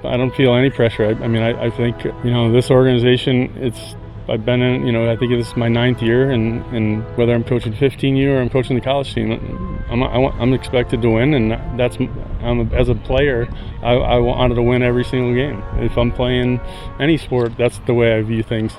I don't feel any pressure. I think, this organization, I've been in, I think this is my 9th year, and whether I'm coaching 15U or I'm coaching the college team, I'm expected to win, and as a player, I wanted to win every single game. If I'm playing any sport, that's the way I view things.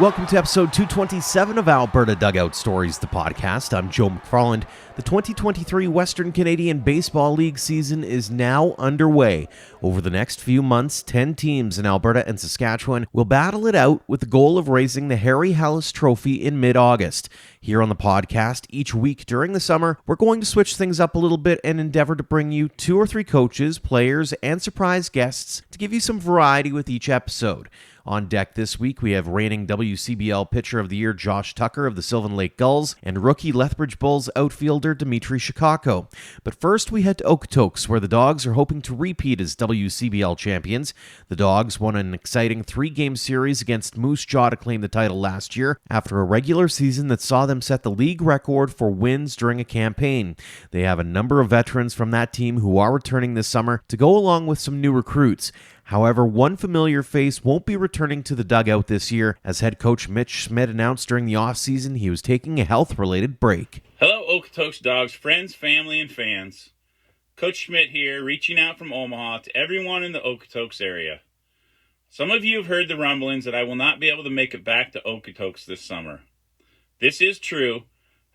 Welcome to episode 227 of Alberta Dugout Stories, the podcast. I'm Joe McFarland. The 2023 Western Canadian Baseball League season is now underway. Over the next few months, 10 teams in Alberta and Saskatchewan will battle it out with the goal of raising the Harry Hallis Trophy in mid-August. Here on the podcast, each week during the summer, we're going to switch things up a little bit and endeavor to bring you 2 or 3 coaches, players, and surprise guests to give you some variety with each episode. On deck this week, we have reigning WCBL Pitcher of the Year Josh Tucker of the Sylvan Lake Gulls and rookie Lethbridge Bulls outfielder Dimitri Shikako. But first, we head to Okotoks, where the Dogs are hoping to repeat as WCBL champions. The Dogs won an exciting 3-game series against Moose Jaw to claim the title last year after a regular season that saw them set the league record for wins during a campaign. They have a number of veterans from that team who are returning this summer to go along with some new recruits. However, one familiar face won't be returning to the dugout this year, as head coach Mitch Schmidt announced during the offseason he was taking a health-related break. Hello, Okotoks Dogs friends, family, and fans. Coach Schmidt here, reaching out from Omaha to everyone in the Okotoks area. Some of you have heard the rumblings that I will not be able to make it back to Okotoks this summer. This is true.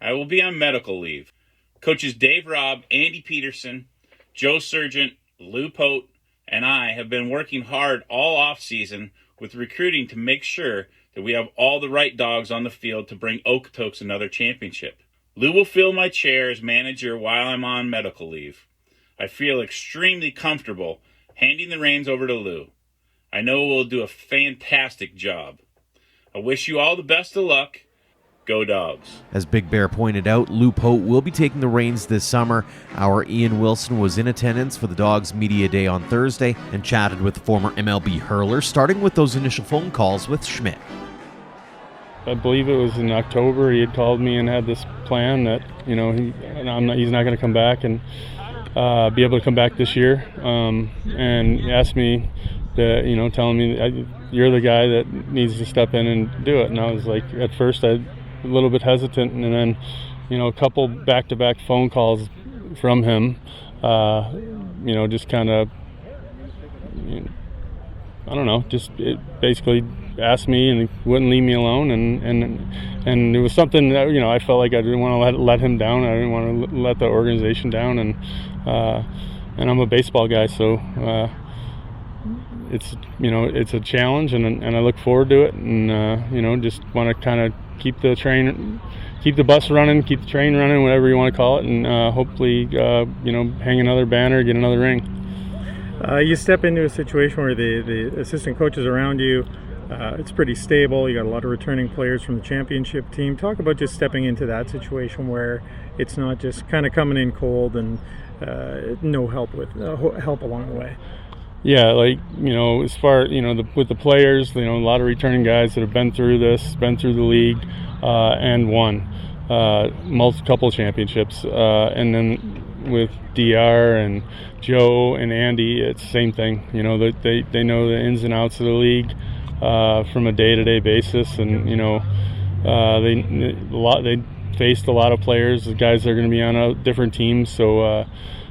I will be on medical leave. Coaches Dave Robb, Andy Peterson, Joe Sargent, Lou Pote, and I have been working hard all off-season with recruiting to make sure that we have all the right dogs on the field to bring Okotoks another championship. Lou will fill my chair as manager while I'm on medical leave. I feel extremely comfortable handing the reins over to Lou. I know we'll do a fantastic job. I wish you all the best of luck. Go Dogs. As Big Bear pointed out, Lou Pote will be taking the reins this summer. Our Ian Wilson was in attendance for the Dogs Media Day on Thursday and chatted with the former MLB hurler, starting with those initial phone calls with Schmidt. I believe it was in October. He had called me and had this plan that, he's not going to come back and be able to come back this year. And he asked me to, telling me, you're the guy that needs to step in and do it. And I was like, at first a little bit hesitant, and then, a couple back-to-back phone calls from him, just kind of, I don't know, just it basically asked me and wouldn't leave me alone, and it was something that, I felt like I didn't want to let him down. I didn't want to let the organization down, and I'm a baseball guy, so it's a challenge, and I look forward to it, and just want to kind of keep the bus running, keep the train running, whatever you want to call it, and hopefully hang another banner, get another ring. You step into a situation where the assistant coaches around you, it's pretty stable. You got a lot of returning players from the championship team. Talk about just stepping into that situation where it's not just kind of coming in cold and no help help along the way. Yeah, as far, with the players, a lot of returning guys that have been through the league, and won couple championships. And then with DR and Joe and Andy, it's the same thing. They know the ins and outs of the league from a day-to-day basis, and they faced a lot of players, the guys that are going to be on different teams. So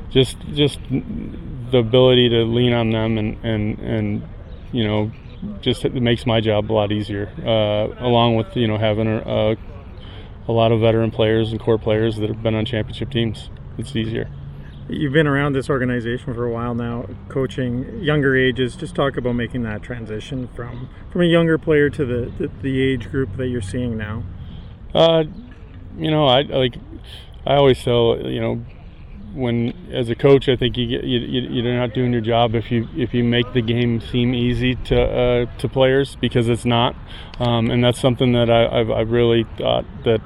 just the ability to lean on them and just it makes my job a lot easier, along with having a lot of veteran players and core players that have been on championship teams. It's easier. You've been around this organization for a while now, coaching younger ages. Just talk about making that transition from a younger player to the age group that you're seeing now. I always tell, when as a coach, I think you're not doing your job if you make the game seem easy to players, because it's not, and that's something that I've really thought that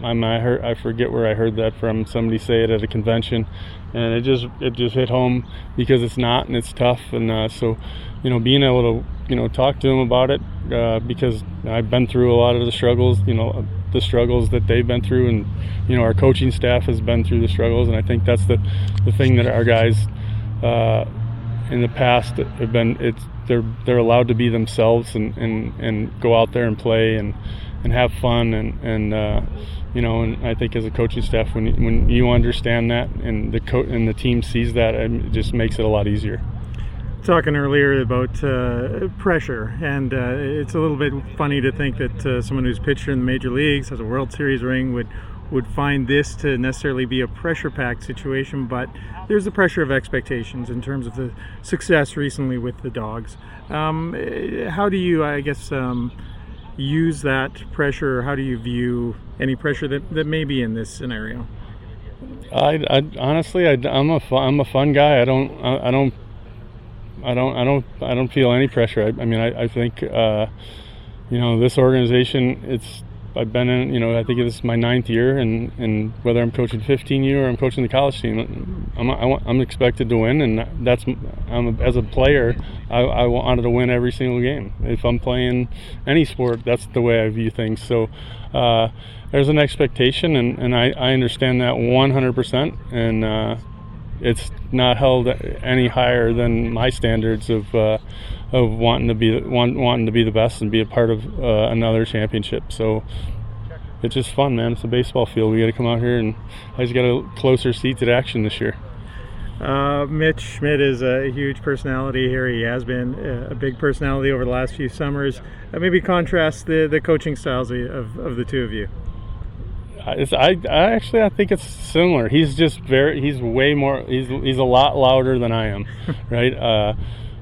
I forget where I heard that from. Somebody say it at a convention, and it just hit home, because it's not, and it's tough, and so being able to talk to them about it, because I've been through a lot of the struggles, the struggles that they've been through, and our coaching staff has been through the struggles, and I think that's the thing that our guys in the past have been. They're allowed to be themselves and go out there and play and have fun, and I think as a coaching staff, when you understand that and the team sees that, it just makes it a lot easier. Talking earlier about pressure, and it's a little bit funny to think that someone who's pitched in the major leagues, has a World Series ring, would find this to necessarily be a pressure-packed situation, but there's the pressure of expectations in terms of the success recently with the Dogs. How do you, I guess, use that pressure, or how do you view any pressure that may be in this scenario? I honestly, I'm a fun guy. I don't feel any pressure. I think this organization, I've been in, I think this is my 9th year, and whether I'm coaching 15U or I'm coaching the college team, I'm expected to win, and as a player, I wanted to win every single game. If I'm playing any sport, that's the way I view things. So there's an expectation, and I understand that 100%, and it's not held any higher than my standards of wanting to be the best and be a part of another championship. So it's just fun, man. It's a baseball field. We got to come out here, and I just got a closer seat to the action this year. Mitch Schmidt is a huge personality here. He has been a big personality over the last few summers. Maybe contrast the coaching styles of the two of you. I think it's similar. He's way more. He's a lot louder than I am, right?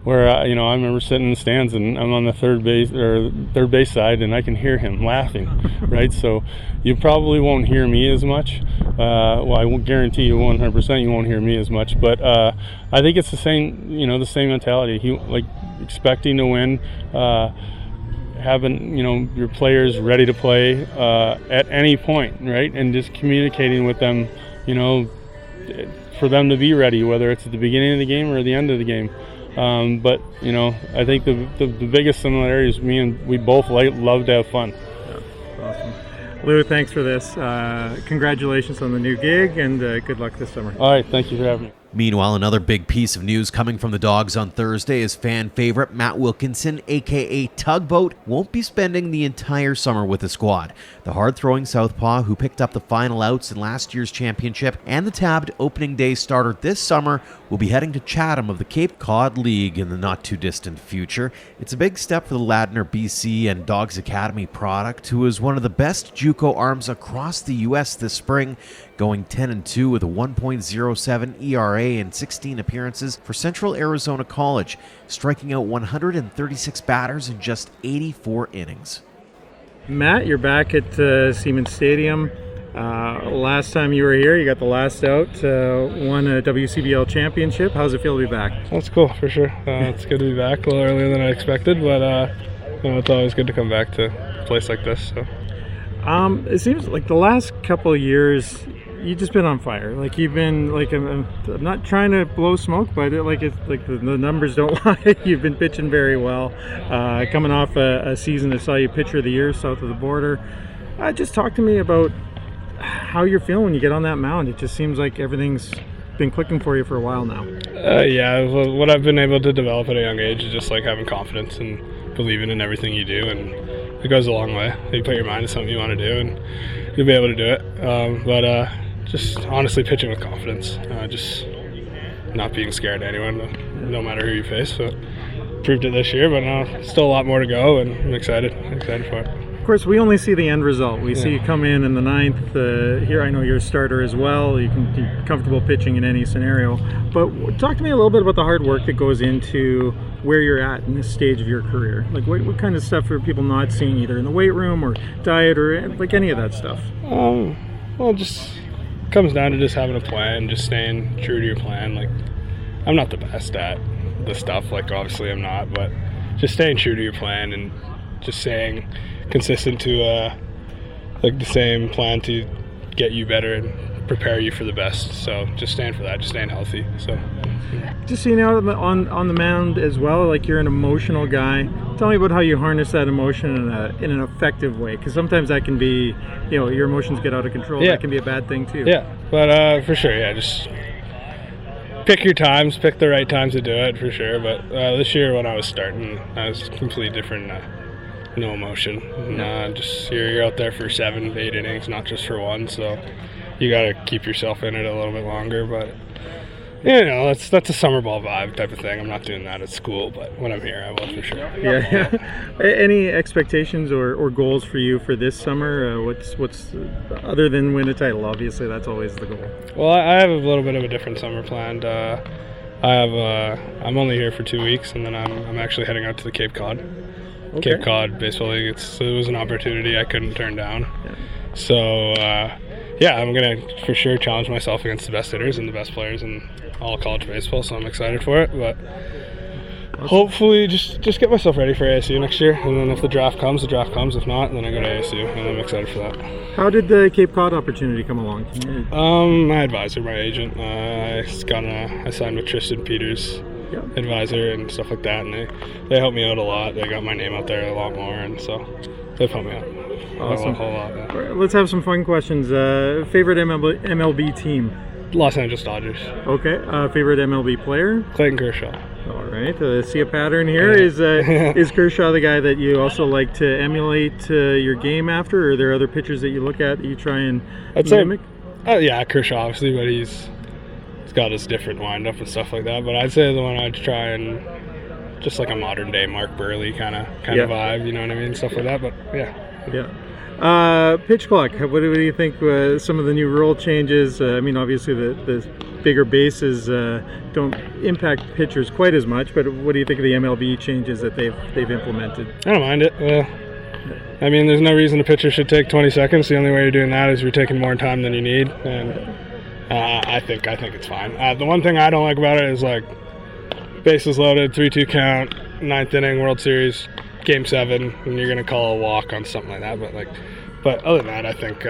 Where I remember sitting in the stands, and I'm on the third base side, and I can hear him laughing, right? So you probably won't hear me as much. Well, I won't guarantee you 100% you won't hear me as much, but I think it's the same. The same mentality. He expecting to win. Having your players ready to play at any point, right, and just communicating with them, for them to be ready, whether it's at the beginning of the game or at the end of the game. But I think the biggest similarity is we both love to have fun. Yeah, awesome. Lou, thanks for this. Congratulations on the new gig, and good luck this summer. All right, thank you for having me. Meanwhile, another big piece of news coming from the Dogs on Thursday is fan favorite Matt Wilkinson, a.k.a. Tugboat, won't be spending the entire summer with the squad. The hard-throwing southpaw, who picked up the final outs in last year's championship and the tabbed opening day starter this summer, will be heading to Chatham of the Cape Cod League in the not-too-distant future. It's a big step for the Ladner BC and Dogs Academy product, who is one of the best JUCO arms across the U.S. this spring, going 10-2 with a 1.07 ERA in 16 appearances for Central Arizona College, striking out 136 batters in just 84 innings. Matt, you're back at Siemens Stadium. Last time you were here, you got the last out, won a WCBL championship. How's it feel to be back? That's cool, for sure. It's good to be back, a little earlier than I expected, but it's always good to come back to a place like this. So, it seems like the last couple of years, you've just been on fire. Like, you've been I'm not trying to blow smoke, but the numbers don't lie. You've been pitching very well. Coming off a season that saw you pitcher of the year south of the border. Just talk to me about how you're feeling when you get on that mound. It just seems like everything's been clicking for you for a while now. What I've been able to develop at a young age is just having confidence and believing in everything you do, and it goes a long way. You put your mind to something you want to do, and you'll be able to do it. Just honestly pitching with confidence, just not being scared of anyone, no matter who you face. So proved it this year, but still a lot more to go, and I'm excited for it. Of course, we only see the end result. We see you come in the ninth. Here, I know you're a starter as well. You can be comfortable pitching in any scenario. But talk to me a little bit about the hard work that goes into where you're at in this stage of your career. What kind of stuff are people not seeing, either in the weight room or diet or any of that stuff? Just comes down to just having a plan, just staying true to your plan. I'm not the best at the stuff, obviously I'm not, but just staying true to your plan and just staying consistent to the same plan to get you better and prepare you for the best. So just staying for that, just staying healthy. So just so you know, on the mound as well, like you're an emotional guy. Tell me about how you harness that emotion in an effective way, because sometimes that can be, your emotions get out of control. Yeah. That can be a bad thing too. Yeah, but for sure, just pick your times, pick the right times to do it for sure. But this year when I was starting, I was completely different. No emotion. Just you're out there for 7, 8 innings, not just for one. So you got to keep yourself in it a little bit longer. But that's a summer ball vibe type of thing. I'm not doing that at school, but when I'm here, I will for sure. Yeah. Any expectations or goals for you for this summer? What's other than win a title? Obviously, that's always the goal. Well, I have a little bit of a different summer planned. I'm only here for 2 weeks, and then I'm actually heading out to the Cape Cod. Okay. Cape Cod Baseball League. It was an opportunity I couldn't turn down. Yeah. So I'm gonna for sure challenge myself against the best hitters and the best players in all college baseball. So I'm excited for it. But hopefully, just get myself ready for ASU next year. And then if the draft comes, the draft comes. If not, then I go to ASU, and I'm excited for that. How did the Cape Cod opportunity come along? My advisor, my agent, I signed with Tristan Peters. Yep. Advisor and stuff like that, and they helped me out a lot. They got my name out there a lot more, and so they've helped me out awesome. a whole lot. Yeah. Right, let's have some fun questions. Favorite MLB team? Los Angeles Dodgers. Okay. Favorite MLB player? Clayton Kershaw. All right. See a pattern here. Is Kershaw the guy that you also like to emulate your game after, or are there other pitchers that you look at that you try and mimic? Kershaw obviously, but he's got his different windup and stuff like that. But I'd say the one I'd try and just like a modern day Mark Burley kind of vibe, you know what I mean, stuff like that. But pitch clock. What do you think? Some of the new rule changes. Obviously the bigger bases don't impact pitchers quite as much. But what do you think of the MLB changes that they've implemented? I don't mind it. There's no reason a pitcher should take 20 seconds. The only way you're doing that is you're taking more time than you need, and I think it's fine. The one thing I don't like about it is like bases loaded, 3-2 count, 9th inning, World Series, Game 7, and you're gonna call a walk on something like that. But other than that, I think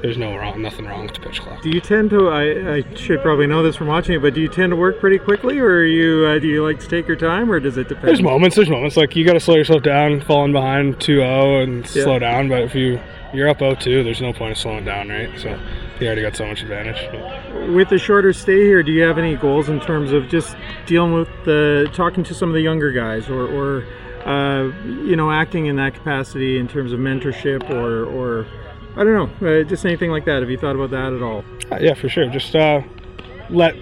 there's nothing wrong with the pitch clock. Do you tend to? I should probably know this from watching it, but do you tend to work pretty quickly, or do you like to take your time, or does it depend? There's moments like you got to slow yourself down, falling behind 2-0 and slow down. But if you're up 0-2, there's no point of slowing down, right? So you already got so much advantage. With the shorter stay here, do you have any goals in terms of just dealing with talking to some of the younger guys, or acting in that capacity in terms of mentorship, or I don't know, just anything like that? Have you thought about that at all? Yeah, for sure. Just let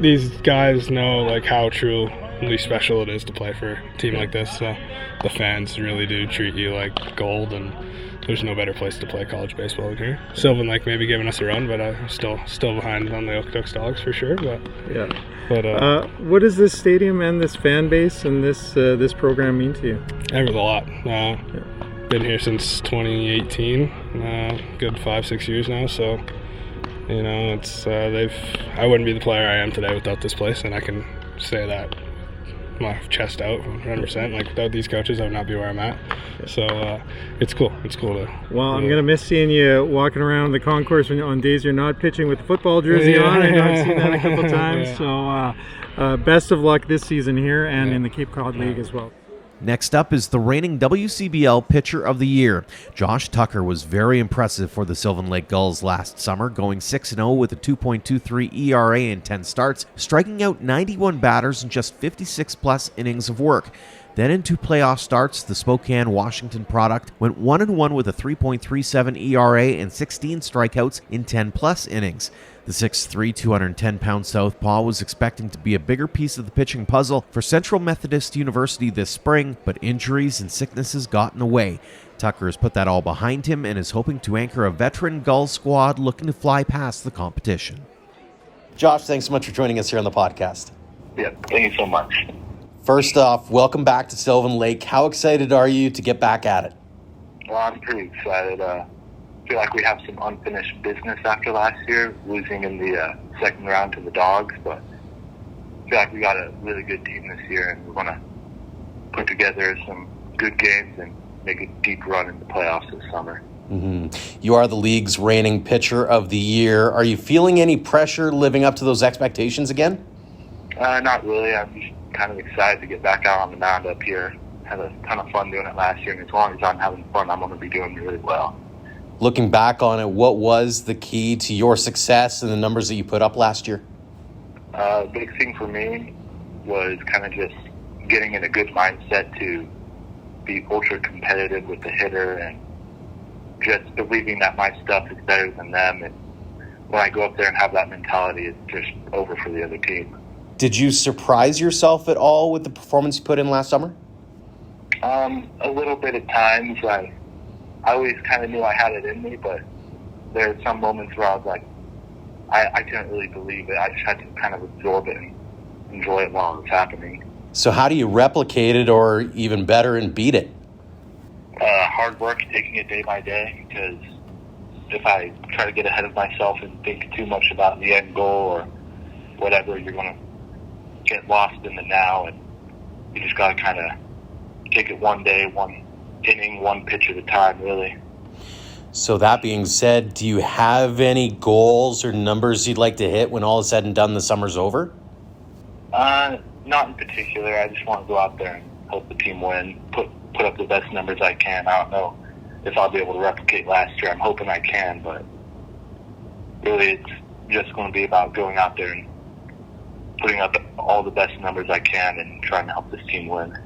these guys know like how truly special it is to play for a team like this. The fans really do treat you like gold, and there's no better place to play college baseball than here. Sylvan Lake maybe giving us a run, but I'm still behind on the Okotoks Dogs for sure. But what does this stadium and this fan base and this program mean to you? A lot. Been here since 2018, good 5-6 years now. So it's I wouldn't be the player I am today without this place, and I can say that my chest out 100%. Like without these coaches, I would not be where I'm at. So it's cool. It's cool to. Well, I'm gonna miss seeing you walking around the concourse on days you're not pitching with the football jersey on. I know I've seen that a couple times. So best of luck this season here and in the Cape Cod League as well. Next up is the reigning WCBL Pitcher of the Year. Josh Tucker was very impressive for the Sylvan Lake Gulls last summer, going 6-0 with a 2.23 ERA in 10 starts, striking out 91 batters in just 56-plus innings of work. Then in 2 playoff starts, the Spokane, Washington product went 1-1 with a 3.37 ERA and 16 strikeouts in 10-plus innings. The 6'3", 210-pound southpaw was expecting to be a bigger piece of the pitching puzzle for Central Methodist University this spring, but injuries and sicknesses got in the way. Tucker has put that all behind him and is hoping to anchor a veteran Gulls squad looking to fly past the competition. Josh, thanks so much for joining us here on the podcast. Yeah, thank you so much. First off, welcome back to Sylvan Lake. How excited are you to get back at it? Well, I'm pretty excited. I feel like we have some unfinished business after last year, losing in the second round to the Dogs, but I feel like we got a really good team this year, and we're going to put together some good games and make a deep run in the playoffs this summer. You are the league's reigning pitcher of the year. Are you feeling any pressure living up to those expectations again? Not really. I'm just kind of excited to get back out on the mound up here. Had a ton of fun doing it last year, and as long as I'm having fun, I'm going to be doing really well. Looking back on it, what was the key to your success and the numbers that you put up last year? The big thing for me was kind of just getting in a good mindset to be ultra competitive with the hitter and just believing that my stuff is better than them. And when I go up there and have that mentality, it's just over for the other team. Did you surprise yourself at all with the performance you put in last summer? A little bit at times. I always kind of knew I had it in me, but there are some moments where I was like, I couldn't really believe it. I just had to kind of absorb it and enjoy it while it was happening. So how do you replicate it, or even better, and beat it? Hard work, taking it day by day, because if I try to get ahead of myself and think too much about the end goal or whatever, you're going to get lost in the now, and you just got to kind of take it one day, one inning, one pitch at a time, really. So that being said, do you have any goals or numbers you'd like to hit when all is said and done, the summer's over? Not in particular. I just want to go out there and help the team win, put up the best numbers I can. I don't know if I'll be able to replicate last year. I'm hoping I can, but really it's just going to be about going out there and putting up all the best numbers I can and trying to help this team win.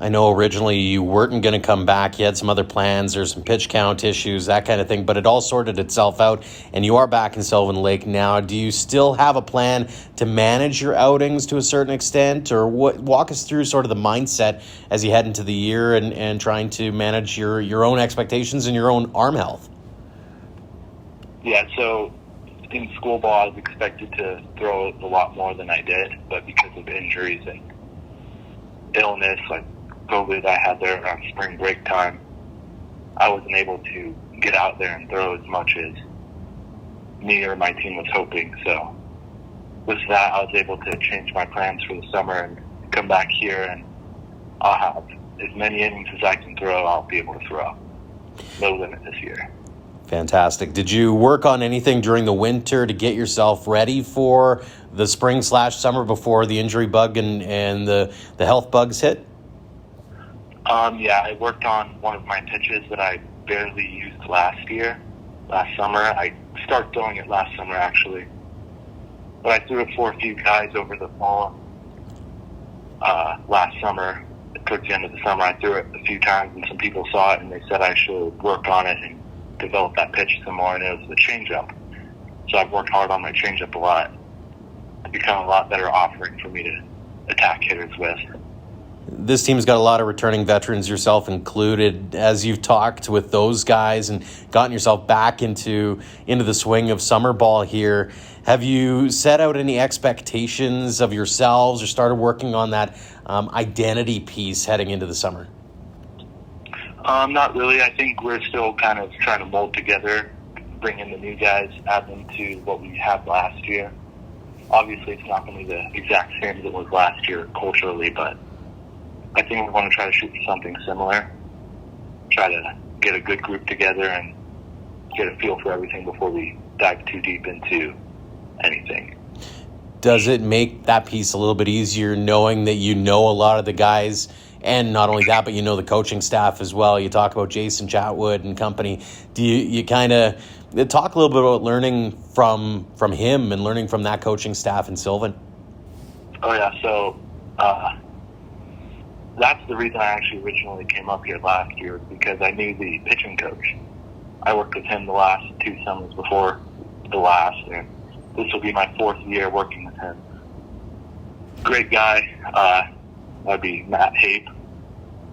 I know originally you weren't going to come back. You had some other plans. There's some pitch count issues, that kind of thing, but it all sorted itself out, and you are back in Sylvan Lake now. Do you still have a plan to manage your outings to a certain extent, or walk us through sort of the mindset as you head into the year and trying to manage your own expectations and your own arm health? Yeah, so in school ball, I was expected to throw a lot more than I did, but because of injuries and illness, like COVID I had there around spring break time, I wasn't able to get out there and throw as much as me or my team was hoping. So with that, I was able to change my plans for the summer and come back here, and I'll have as many innings as I can throw. I'll be able to throw. No limit this year. Fantastic. Did you work on anything during the winter to get yourself ready for the spring/summer before the injury bug and the health bugs hit? Yeah, I worked on one of my pitches that I barely used last summer. I started throwing it last summer, actually. But I threw it for a few guys over the fall. Last summer, towards the end of the summer, I threw it a few times, and some people saw it, and they said I should work on it and develop that pitch some more, and it was the changeup. So I've worked hard on my changeup a lot. It's become a lot better offering for me to attack hitters with. This team's got a lot of returning veterans, yourself included. As you've talked with those guys and gotten yourself back into the swing of summer ball here, have you set out any expectations of yourselves or started working on that identity piece heading into the summer? Not really. I think we're still kind of trying to mold together, bring in the new guys, add them to what we had last year. Obviously, it's not going to be the exact same as it was last year culturally, but I think we're going to try to shoot for something similar, try to get a good group together and get a feel for everything before we dive too deep into anything. Does it make that piece a little bit easier knowing that you know a lot of the guys, and not only that, but you know the coaching staff as well? You talk about Jason Chatwood and company. Do you kind of talk a little bit about learning from him and learning from that coaching staff in Sylvan? Oh, yeah. So that's the reason I actually originally came up here last year, because I knew the pitching coach. I worked with him the last 2 summers before the last, and this will be my 4th year working with him. Great guy. That'd be Matt Hape.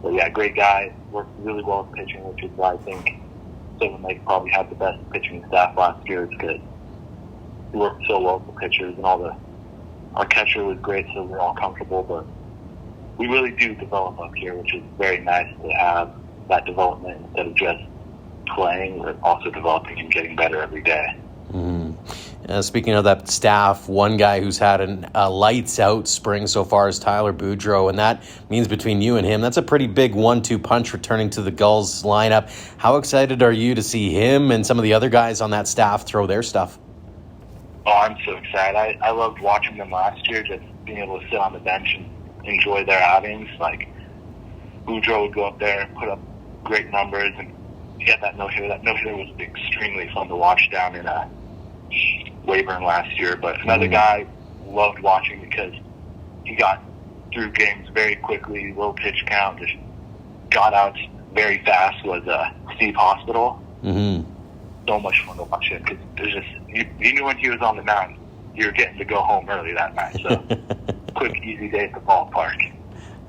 But yeah, great guy. Worked really well with pitching, which is why I think Sylvan Lake probably had the best pitching staff last year. It's good. We worked so well with the pitchers, and our catcher was great, so we're all comfortable. But we really do develop up here, which is very nice to have that development instead of just playing. We're also developing and getting better every day. Speaking of that staff, one guy who's had a lights-out spring so far is Tyler Boudreau, and that means between you and him, that's a pretty big 1-2 punch returning to the Gulls lineup. How excited are you to see him and some of the other guys on that staff throw their stuff? Oh, I'm so excited. I loved watching them last year, just being able to sit on the bench and enjoy their outings. Like, Boudreau would go up there and put up great numbers, and he had that no-hitter. That no-hitter was extremely fun to watch down in Weyburn last year. But another guy loved watching because he got through games very quickly, low pitch count, just got out very fast was Steve Hospital. Mm-hmm. So much fun to watch him because there's just you knew when he was on the mound, you were getting to go home early that night. So quick, easy day at the ballpark.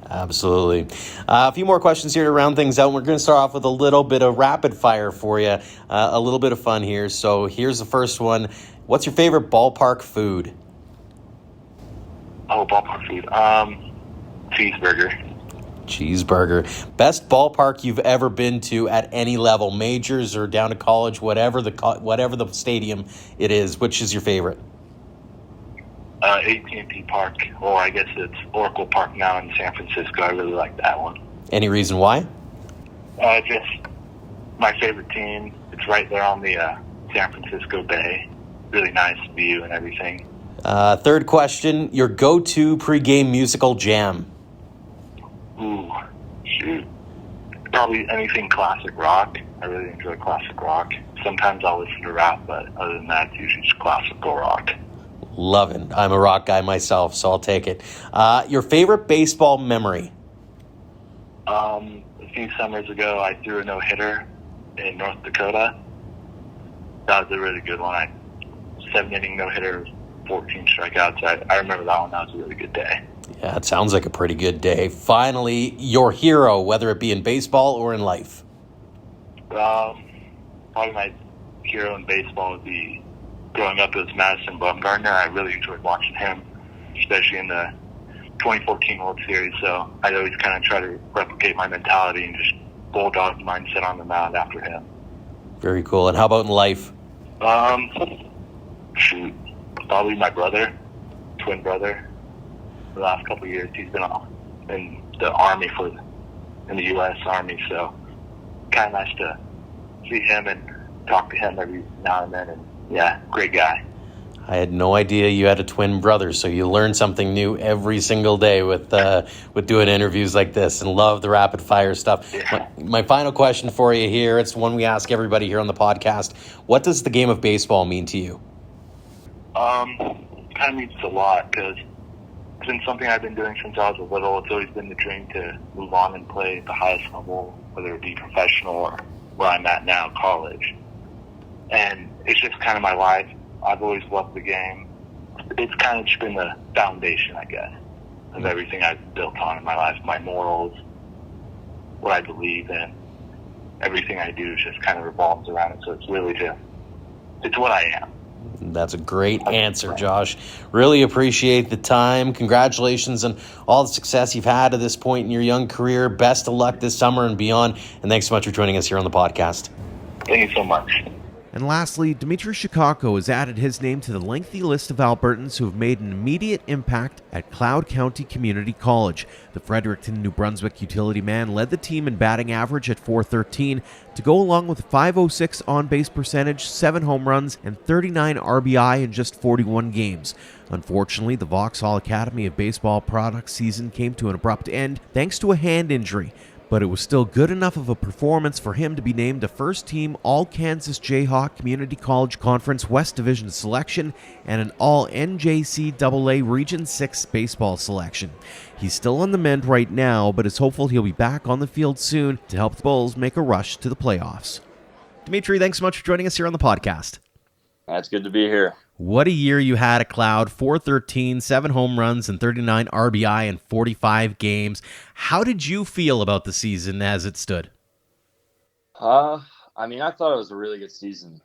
Absolutely. A few more questions here to round things out. We're going to start off with a little bit of rapid fire for you, a little bit of fun here. So here's the first one. What's your favorite ballpark food? Oh, ballpark food. Cheeseburger. Cheeseburger. Best ballpark you've ever been to at any level, majors or down to college, whatever the stadium it is. Which is your favorite? AT&T Park, or I guess it's Oracle Park now in San Francisco. I really like that one. Any reason why? Just my favorite team. It's right there on the San Francisco Bay. Really nice view and everything. Third question, your go-to pregame musical jam? Ooh, shoot. Probably anything classic rock. I really enjoy classic rock. Sometimes I'll listen to rap, but other than that, it's usually just classical rock. Love it. I'm a rock guy myself, so I'll take it. Your favorite baseball memory? A few summers ago, I threw a no-hitter in North Dakota. That was a really good one. 7-inning no-hitter, 14 strikeouts. I remember that one. That was a really good day. Yeah, it sounds like a pretty good day. Finally, your hero, whether it be in baseball or in life? Probably my hero in baseball would be, growing up, it was Madison Bumgarner. I really enjoyed watching him, especially in the 2014 World Series. So I'd always kind of try to replicate my mentality and just bulldog mindset on the mound after him. Very cool. And how about in life? Shoot, probably my brother, twin brother. The last couple of years, he's been in the Army in the U.S. Army. So kind of nice to see him and talk to him every now and then. And yeah, great guy. I had no idea you had a twin brother, so you learn something new every single day with doing interviews like this, and love the rapid fire stuff. Yeah. My final question for you here, it's one we ask everybody here on the podcast. What does the game of baseball mean to you? Kind of means a lot because it's been something I've been doing since I was little. It's always been the dream to move on and play at the highest level, whether it be professional or where I'm at now, college. And it's just kind of my life. I've always loved the game. It's kind of just been the foundation, I guess, of everything I've built on in my life, my morals, what I believe in. Everything I do just kind of revolves around it. So it's really it's what I am. That's a great answer, Josh. Really appreciate the time. Congratulations on all the success you've had to this point in your young career. Best of luck this summer and beyond. And thanks so much for joining us here on the podcast. Thank you so much. And lastly, Dmitry Shikako has added his name to the lengthy list of Albertans who have made an immediate impact at Cloud County Community College. The Fredericton, New Brunswick utility man led the team in batting average at .413 to go along with a .506 on-base percentage, 7 home runs, and 39 RBI in just 41 games. Unfortunately, the Vauxhall Academy of Baseball Products season came to an abrupt end thanks to a hand injury. But it was still good enough of a performance for him to be named a first-team All-Kansas Jayhawk Community College Conference West Division selection and an All-NJCAA Region 6 baseball selection. He's still on the mend right now, but is hopeful he'll be back on the field soon to help the Bulls make a rush to the playoffs. Dmitry, thanks so much for joining us here on the podcast. It's good to be here. What a year you had at Cloud. .413, 7 home runs, and 39 RBI in 45 games. How did you feel about the season as it stood? I thought it was a really good season.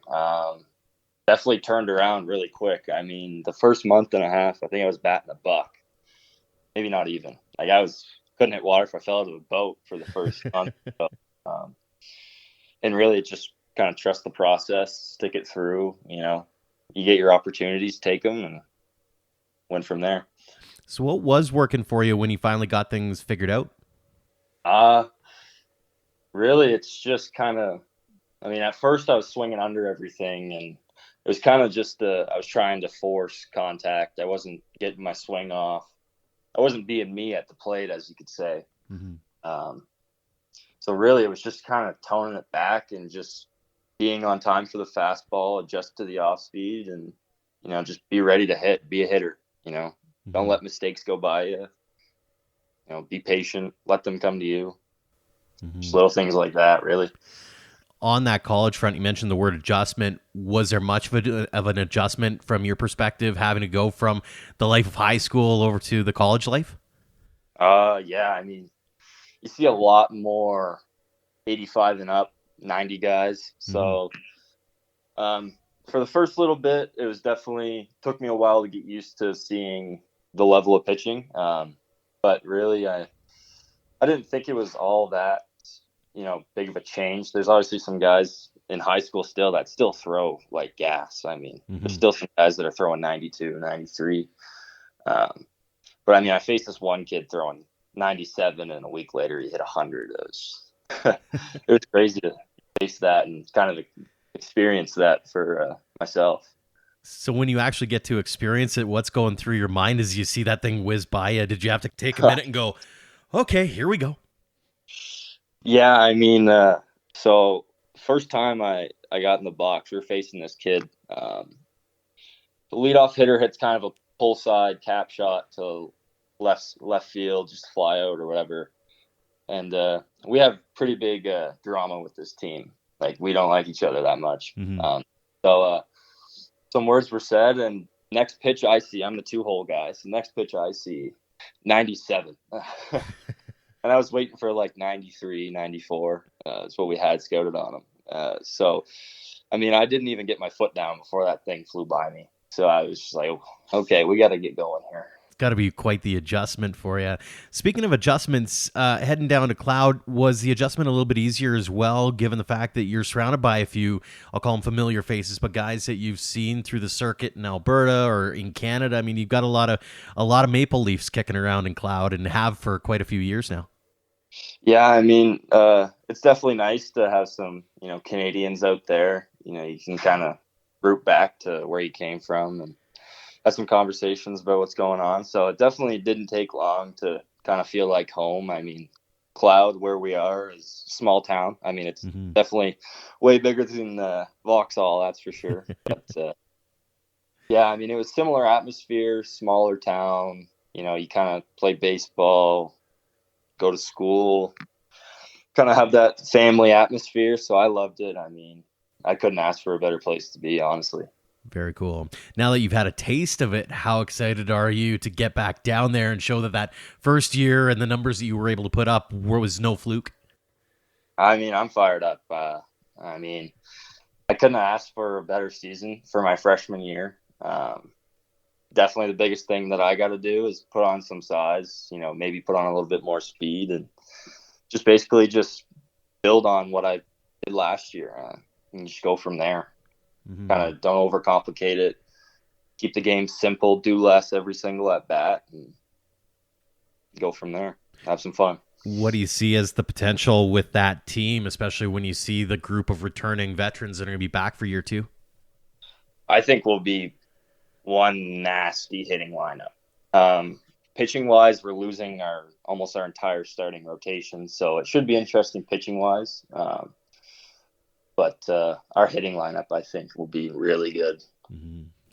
Definitely turned around really quick. The first month and a half, I think I was batting a buck. Maybe not even. Couldn't hit water if I fell out of a boat for the first month. So, and really just kind of trust the process, stick it through, you get your opportunities, take them, and went from there. So what was working for you when you finally got things figured out? Really, it's just kind of, I mean, at first I was swinging under everything, and it was kind of just I was trying to force contact. I wasn't getting my swing off. I wasn't being me at the plate, as you could say. So really, it was just kind of toning it back and just being on time for the fastball, adjust to the off speed, and, you know, just be ready to hit, be a hitter, you know. Don't let mistakes go by you. You know, be patient, let them come to you. Just little things like that, really. On that college front, you mentioned the word adjustment. Was there much of an adjustment from your perspective, having to go from the life of high school over to the college life? Yeah, I mean, you see a lot more 85 and up, 90 guys. So for the first little bit, it was definitely took me a while to get used to seeing the level of pitching. But really, I didn't think it was all that, you know, big of a change. There's obviously some guys in high school still that still throw like gas. I mean, there's still some guys that are throwing 92, 93. But I mean, I faced this one kid throwing 97, and a week later he hit 100. It was crazy to face that and kind of experience that for myself. So when you actually get to experience it, what's going through your mind as you see that thing whiz by you? Did you have to take a minute and go, okay, here we go? Yeah, I mean, so first time I got in the box, we were facing this kid. The leadoff hitter hits kind of a pull side cap shot to left field, just fly out or whatever. And we have pretty big drama with this team. Like, we don't like each other that much. So some words were said, and next pitch I see, I'm the 2-hole guy. So next pitch I see, 97. And I was waiting for like 93, 94. That's what we had scouted on him. So, I mean, I didn't even get my foot down before that thing flew by me. So I was just like, okay, we got to get going here. It's got to be quite the adjustment for you. Speaking of adjustments, heading down to Cloud, was the adjustment a little bit easier as well, given the fact that you're surrounded by a few, I'll call them familiar faces, but guys that you've seen through the circuit in Alberta or in Canada? I mean, you've got a lot of Maple Leafs kicking around in Cloud and have for quite a few years now. Yeah, I mean, it's definitely nice to have some, you know, Canadians out there. You know, you can kind of root back to where you came from and have some conversations about what's going on. So it definitely didn't take long to kind of feel like home. I mean, Cloud, where we are, is a small town. I mean, it's definitely way bigger than Vauxhall, that's for sure. But yeah, I mean, it was similar atmosphere, smaller town. You know, you kind of play baseball, go to school, kind of have that family atmosphere. So I loved it. I mean, I couldn't ask for a better place to be, honestly. Very cool. Now that you've had a taste of it, how excited are you to get back down there and show that first year and the numbers that you were able to put up was no fluke? I mean, I'm fired up. I mean, I couldn't have asked for a better season for my freshman year. Definitely the biggest thing that I got to do is put on some size, you know, maybe put on a little bit more speed and just basically just build on what I did last year and just go from there. Kind of don't overcomplicate it. Keep the game simple. Do less every single at bat, and go from there. Have some fun. What do you see as the potential with that team, especially when you see the group of returning veterans that are going to be back for year 2? I think we'll be one nasty hitting lineup. Pitching wise, we're losing almost our entire starting rotation, so it should be interesting pitching wise. But our hitting lineup, I think, will be really good.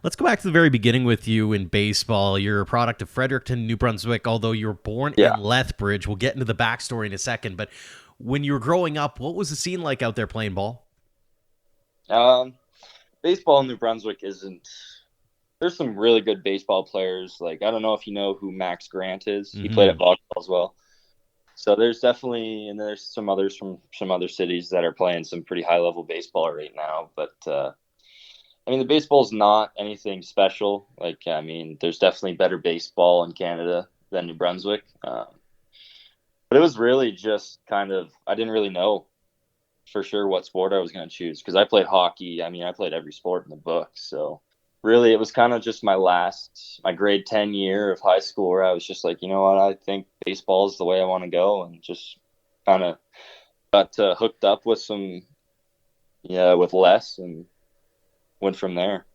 Let's go back to the very beginning with you in baseball. You're a product of Fredericton, New Brunswick, although you were born in Lethbridge. We'll get into the backstory in a second. But when you were growing up, what was the scene like out there playing ball? Baseball in New Brunswick isn't... There's some really good baseball players. Like, I don't know if you know who Max Grant is. He played at Vauxhall as well. So there's definitely, and there's some others from some other cities that are playing some pretty high-level baseball right now. But, I mean, the baseball is not anything special. Like, I mean, there's definitely better baseball in Canada than New Brunswick. But it was really just kind of, I didn't really know for sure what sport I was going to choose because I played hockey. I mean, I played every sport in the book. So really, it was kind of just my grade 10 year of high school where I was just like, you know what, I think baseball is the way I want to go, and just kind of got hooked up with with Les and went from there.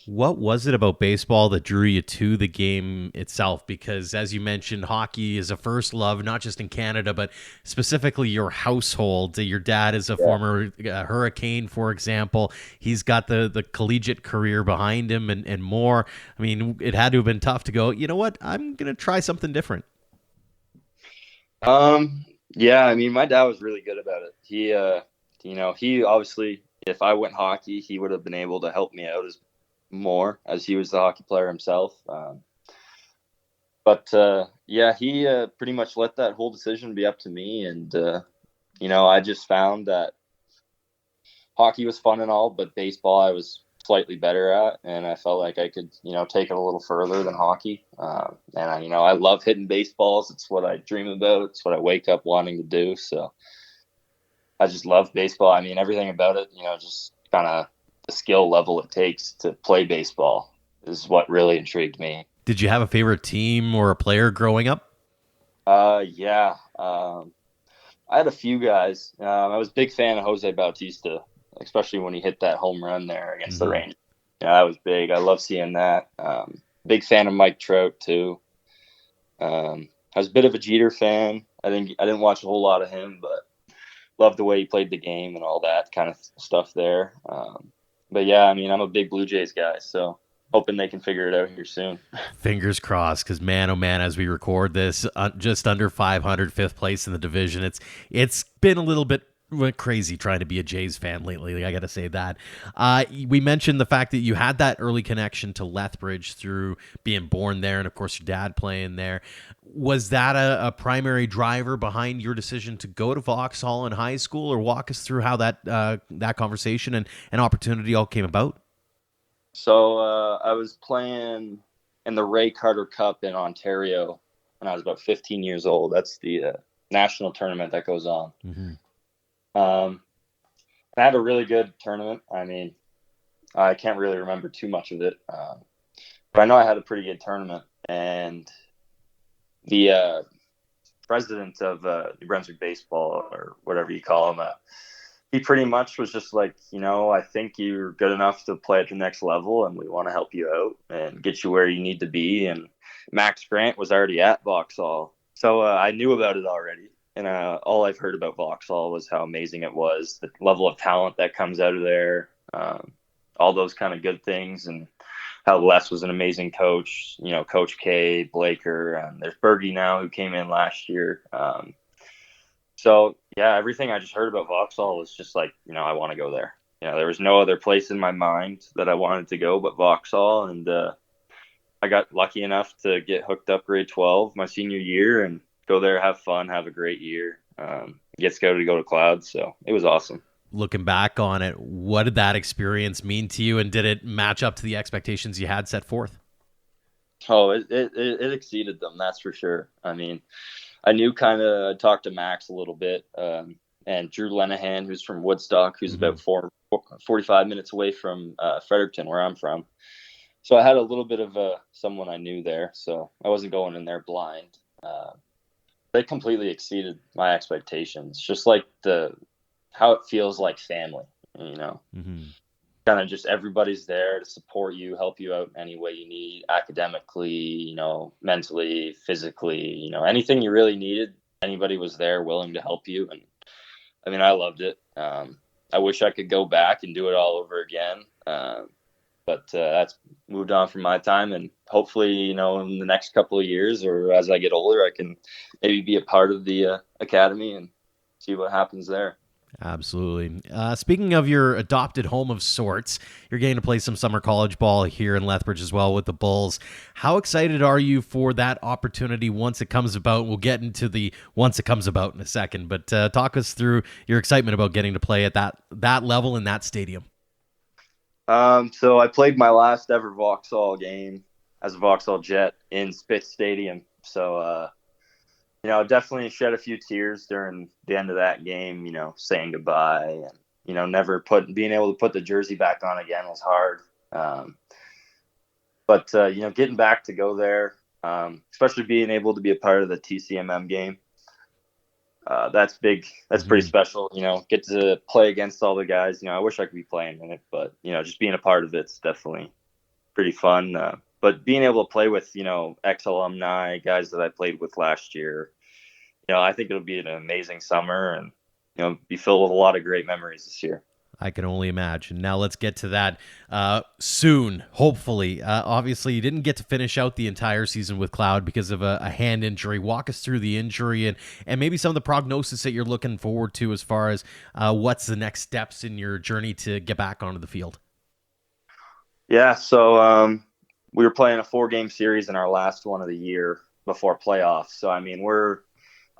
What was it about baseball that drew you to the game itself? Because as you mentioned, hockey is a first love, not just in Canada, but specifically your household. Your dad is a former Hurricane, for example. He's got the collegiate career behind him and more. I mean, it had to have been tough to go, you know what, I'm going to try something different. Yeah, I mean, my dad was really good about it. He obviously, if I went hockey, he would have been able to help me out as he was the hockey player himself. Yeah, he pretty much let that whole decision be up to me. And, I just found that hockey was fun and all, but baseball I was slightly better at. And I felt like I could, take it a little further than hockey. I love hitting baseballs. It's what I dream about. It's what I wake up wanting to do. So I just love baseball. I mean, everything about it, just kind of the skill level it takes to play baseball is what really intrigued me. Did you have a favorite team or a player growing up? Yeah. I had a few guys. I was a big fan of Jose Bautista, especially when he hit that home run there against the Rangers. Yeah, that was big. I love seeing that. Big fan of Mike Trout too. I was a bit of a Jeter fan. I didn't watch a whole lot of him, but loved the way he played the game and all that kind of stuff there. But yeah, I mean, I'm a big Blue Jays guy, so hoping they can figure it out here soon. Fingers crossed, because man, oh man, as we record this, just under 500, fifth place in the division. It's been a little bit crazy trying to be a Jays fan lately. I got to say that. We mentioned the fact that you had that early connection to Lethbridge through being born there, and of course your dad playing there. Was that a primary driver behind your decision to go to Vauxhall in high school, or walk us through how that conversation and opportunity all came about? So I was playing in the Ray Carter Cup in Ontario when I was about 15 years old. That's the national tournament that goes on. I had a really good tournament. I mean, I can't really remember too much of it, but I know I had a pretty good tournament. And the president of New Brunswick Baseball, or whatever you call him, he pretty much was just like, I think you're good enough to play at the next level, and we want to help you out and get you where you need to be. And Max Grant was already at Vauxhall, so I knew about it already. And all I've heard about Vauxhall was how amazing it was, the level of talent that comes out of there, all those kind of good things, and how Les was an amazing coach, Coach K, Blaker, and there's Bergie now who came in last year. So yeah, everything I just heard about Vauxhall was just like, I want to go there. There was no other place in my mind that I wanted to go but Vauxhall. And I got lucky enough to get hooked up grade 12 my senior year and go there, have fun, have a great year. Get scouted to go to Clouds. So it was awesome. Looking back on it, what did that experience mean to you, and did it match up to the expectations you had set forth? Oh, it exceeded them. That's for sure. I mean, I knew I talked to Max a little bit, and Drew Lenahan, who's from Woodstock, who's about 45 minutes away from Fredericton, where I'm from. So I had a little bit of someone I knew there, so I wasn't going in there blind. They completely exceeded my expectations, just like how it feels like family, kind of just everybody's there to support you, help you out in any way you need, academically, mentally, physically, anything you really needed, anybody was there willing to help you. And I mean, I loved it. I wish I could go back and do it all over again. But that's moved on from my time, and hopefully, in the next couple of years or as I get older, I can maybe be a part of the academy and see what happens there. Absolutely. Speaking of your adopted home of sorts, you're getting to play some summer college ball here in Lethbridge as well with the Bulls. How excited are you for that opportunity once it comes about? We'll get into the once it comes about in a second, but talk us through your excitement about getting to play at that level in that stadium. So I played my last ever Vauxhall game as a Vauxhall Jet in Spitz Stadium. So, definitely shed a few tears during the end of that game, saying goodbye and, never being able to put the jersey back on again was hard. But getting back to go there, especially being able to be a part of the TCMM game, that's big. That's pretty special. Get to play against all the guys. I wish I could be playing in it, but just being a part of it's definitely pretty fun. But being able to play with ex-alumni, guys that I played with last year, I think it'll be an amazing summer and be filled with a lot of great memories this year. I can only imagine. Now let's get to that soon, hopefully. Obviously, you didn't get to finish out the entire season with Cloud because of a hand injury. Walk us through the injury and maybe some of the prognosis that you're looking forward to as far as what's the next steps in your journey to get back onto the field. Yeah, so we were playing a 4-game series in our last one of the year before playoffs. So,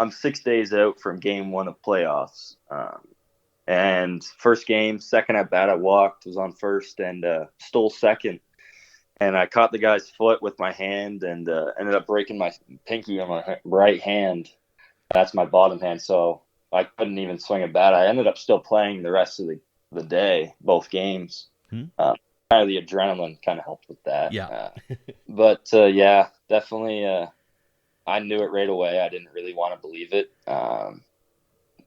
I'm 6 days out from game 1 of playoffs. And first game, second at bat, I walked, was on first, and stole second. And I caught the guy's foot with my hand and ended up breaking my pinky on my right hand. That's my bottom hand, so I couldn't even swing a bat. I ended up still playing the rest of the day, both games. Kind of the adrenaline kind of helped with that. Yeah. But definitely I knew it right away. I didn't really want to believe it.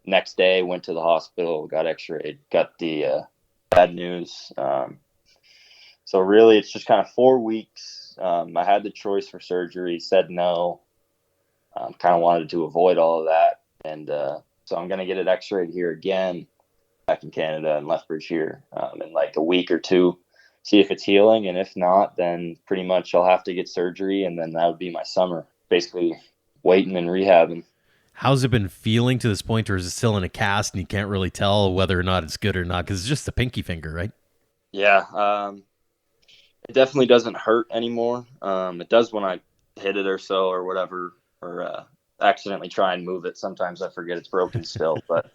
Next day, went to the hospital, got x-rayed, got the bad news. So really, it's just kind of 4 weeks. I had the choice for surgery, said no. Kind of wanted to avoid all of that. And so I'm going to get it x-rayed here again back in Canada in Lethbridge here in like a week or two, see if it's healing. And if not, then pretty much I'll have to get surgery, and then that would be my summer, basically waiting and rehabbing. How's it been feeling to this point, or is it still in a cast and you can't really tell whether or not it's good or not? Because it's just the pinky finger, right? Yeah, it definitely doesn't hurt anymore. It does when I hit it or so or whatever, or accidentally try and move it. Sometimes I forget it's broken still. But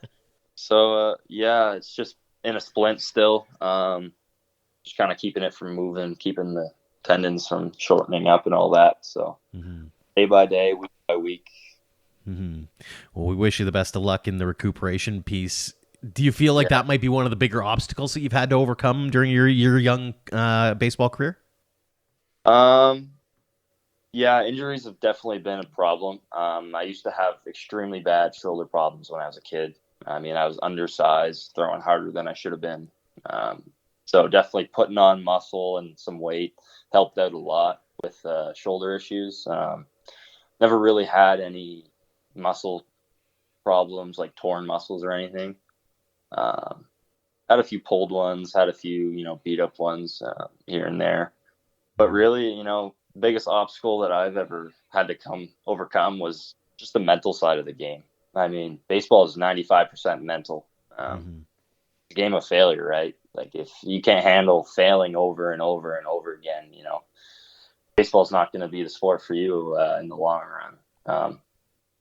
so, it's just in a splint still. Just kind of keeping it from moving, keeping the tendons from shortening up and all that. So day by day, week by week. Well, we wish you the best of luck in the recuperation piece. Do you feel like that might be one of the bigger obstacles that you've had to overcome during your young baseball career? Yeah, injuries have definitely been a problem. I used to have extremely bad shoulder problems when I was a kid. I was undersized, throwing harder than I should have been. So definitely putting on muscle and some weight helped out a lot with shoulder issues. Never really had any muscle problems like torn muscles or anything. Had a few pulled ones, had a few beat up ones here and there, but really biggest obstacle that I've ever had to overcome was just the mental side of the game. Baseball is 95% mental. It's a game of failure, right? Like if you can't handle failing over and over and over again, baseball's not going to be the sport for you in the long run.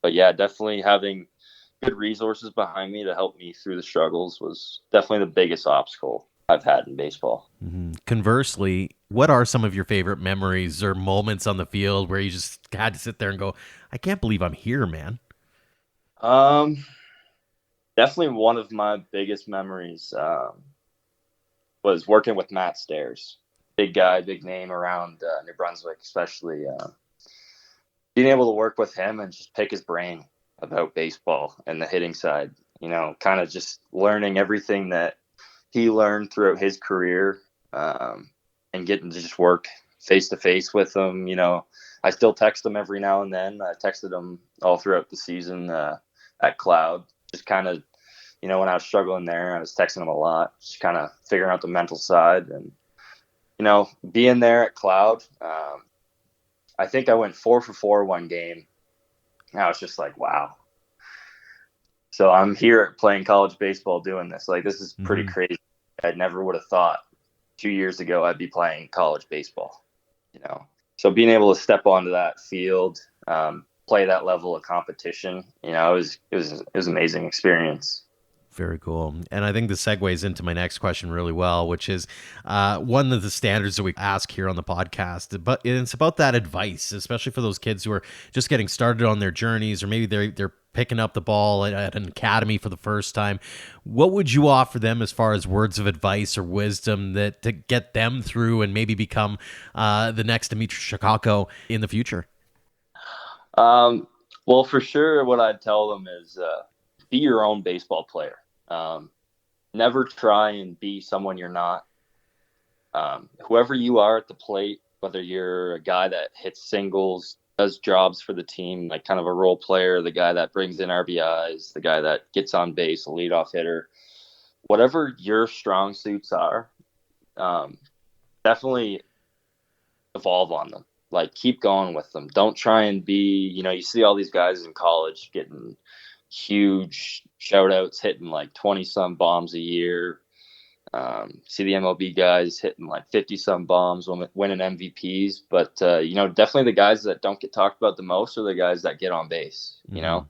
But yeah, definitely having good resources behind me to help me through the struggles was definitely the biggest obstacle I've had in baseball. Conversely, what are some of your favorite memories or moments on the field where you just had to sit there and go, I can't believe I'm here, man? Definitely one of my biggest memories was working with Matt Stairs. Big guy, big name around New Brunswick, especially. Being able to work with him and just pick his brain about baseball and the hitting side, kind of just learning everything that he learned throughout his career and getting to just work face to face with him. I still text him every now and then. I texted him all throughout the season at Cloud, just kind of, when I was struggling there, I was texting him a lot, just kind of figuring out the mental side and, being there at Cloud. I think I went 4 for 4 one game. And I was just like, wow. So I'm here playing college baseball doing this. Like, this is pretty crazy. I never would have thought 2 years ago I'd be playing college baseball, So being able to step onto that field, play that level of competition, it was an amazing experience. Very cool. And I think this segues into my next question really well, which is one of the standards that we ask here on the podcast. But it's about that advice, especially for those kids who are just getting started on their journeys, or maybe they're picking up the ball at an academy for the first time. What would you offer them as far as words of advice or wisdom that to get them through and maybe become the next Dmitry Shakako in the future? Well, for sure, what I'd tell them is be your own baseball player. Never try and be someone you're not. Whoever you are at the plate, whether you're a guy that hits singles, does jobs for the team, like kind of a role player, the guy that brings in RBIs, the guy that gets on base, a leadoff hitter, whatever your strong suits are, definitely evolve on them. Like, keep going with them. Don't try and be, you see all these guys in college getting huge shout outs, hitting like 20 some bombs a year. See the MLB guys hitting like 50 some bombs, winning MVPs. But, definitely the guys that don't get talked about the most are the guys that get on base, and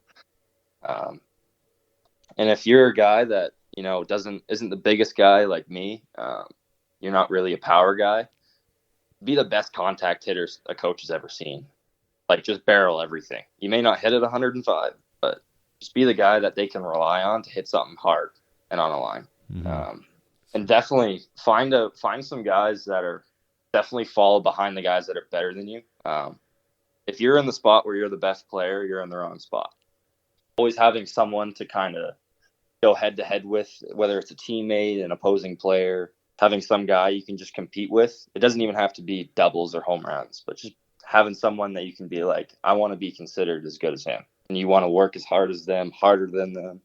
if you're a guy that, isn't the biggest guy like me, you're not really a power guy, be the best contact hitter a coach has ever seen. Like, just barrel everything. You may not hit it 105, but just be the guy that they can rely on to hit something hard and on a line. And definitely find some guys that are definitely fall behind the guys that are better than you. If you're in the spot where you're the best player, you're in the wrong spot. Always having someone to kind of go head to head with, whether it's a teammate, an opposing player, having some guy you can just compete with. It doesn't even have to be doubles or home runs, but just having someone that you can be like, I want to be considered as good as him. And you want to work as hard as them, harder than them.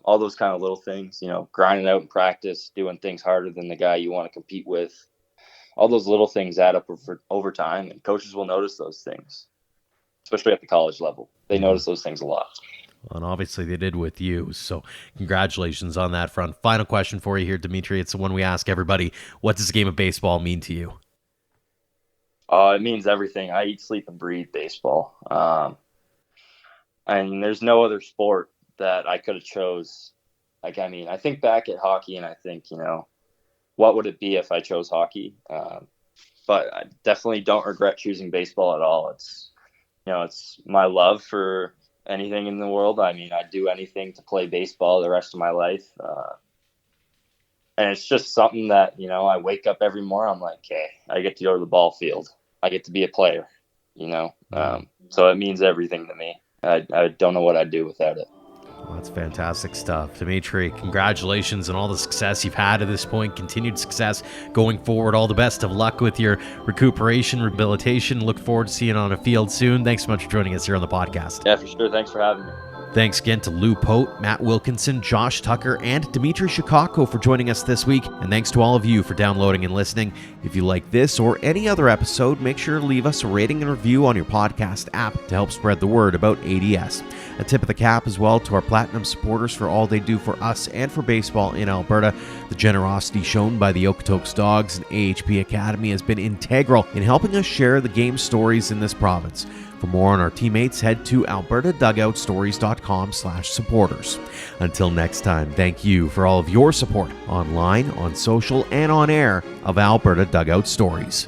All those kind of little things, grinding out in practice, doing things harder than the guy you want to compete with. All those little things add up over time, and coaches will notice those things, especially at the college level. They notice those things a lot. Well, and obviously they did with you, so congratulations on that front. Final question for you here, Dmitry. It's the one we ask everybody. What does a game of baseball mean to you? It means everything. I eat, sleep, and breathe baseball. And there's no other sport that I could have chose. I think back at hockey and I think, what would it be if I chose hockey? But I definitely don't regret choosing baseball at all. It's, it's my love for anything in the world. I'd do anything to play baseball the rest of my life. And it's just something that, I wake up every morning, I'm like, okay, I get to go to the ball field. I get to be a player, so it means everything to me. I don't know what I'd do without it. Well, that's fantastic stuff. Dmitry, congratulations on all the success you've had at this point. Continued success going forward. All the best of luck with your recuperation, rehabilitation. Look forward to seeing you on a field soon. Thanks so much for joining us here on the podcast. Yeah, for sure. Thanks for having me. Thanks again to Lou Pote, Matt Wilkinson, Josh Tucker, and Dmitry Shakako for joining us this week. And thanks to all of you for downloading and listening. If you like this or any other episode, make sure to leave us a rating and review on your podcast app to help spread the word about ADS. A tip of the cap as well to our Platinum supporters for all they do for us and for baseball in Alberta. The generosity shown by the Okotoks Dogs and AHP Academy has been integral in helping us share the game stories in this province. For more on our teammates, head to albertadugoutstories.com/supporters. Until next time, thank you for all of your support online, on social, and on air of Alberta Dugout Stories.